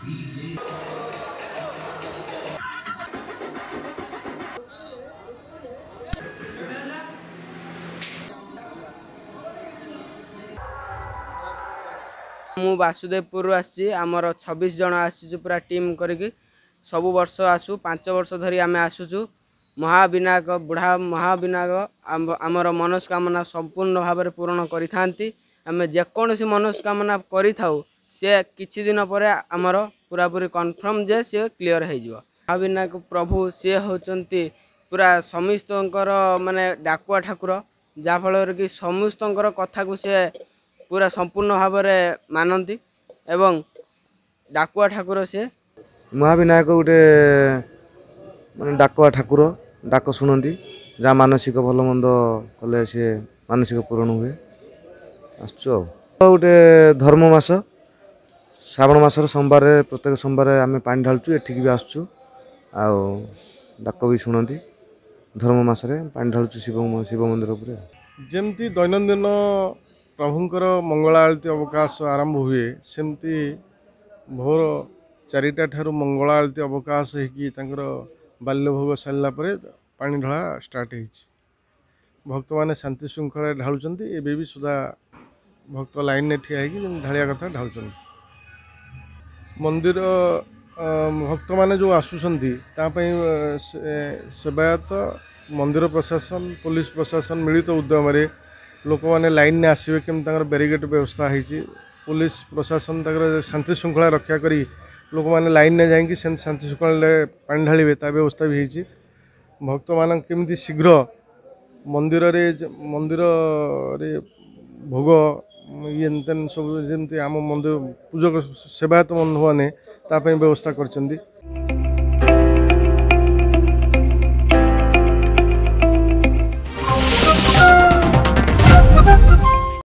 मु वासुदेवपुर आमर 26 जन आसीचु पूरा टीम करके सब वर्ष आसु 5 वर्ष धरी आम आसुचु महाविनायक बुढ़ा महाविनायक आमर मनस्कामना संपूर्ण भाव में पूरण करें जेकोसी मनस्कामना करूँ सी किछि दिन पर आमर पूरा पूरी कन्फर्म जे सी क्लीयर हो महाविनायक प्रभु सी होचंती पूरा समस्त माने डाकुआ ठाकुर जहाँफल कि समस्त कथा को सी पूरा संपूर्ण भाव में मानती एवं डाकुआ ठाकुर से महाविनायक गोटे माने डाकुआ ठाकुर डाक शुणती जहाँ मानसिक भल मंद कले सी मानसिक पूरण हुए आसु गोटे धर्ममास श्रावण मासर सोमवार प्रत्येक सोमवार आम पानी ढालचु एठिक भी आसचु डाक भी शुणती धर्ममास पानी ढालचु शिव मंदिर जमती दैनंदिन प्रभुंकर मंगला आलती अवकाश आरंभ हुए सेमती भोर 4टा ठारू मंगला आलती अवकाश होकर बाल्यभोग सारा पर पानी ढला स्टार्ट भक्त मैंने शांति श्रृंखला ढालुंट एवं भी सुधा भक्त लाइन में ठिया ढालिया कथा ढालुंट मंदिर भक्त मैंने जो आसुंच सेवायत मंदिर प्रशासन पुलिस प्रशासन मिलित उद्यम लोक मैंने लाइन में आसवे केमी बैरिकेड व्यवस्था होती पुलिस प्रशासन शांति श्रृंखला रक्षा करी लोक मैंने लाइन में जाकि शांति श्रृंखला पानी ढालिबे ता व्यवस्था भी होती भक्त मान केमी शीघ्र मंदिर रे भोग ये सब जमी आम मंदिर पूजक सेवायत मैंने व्यवस्था कर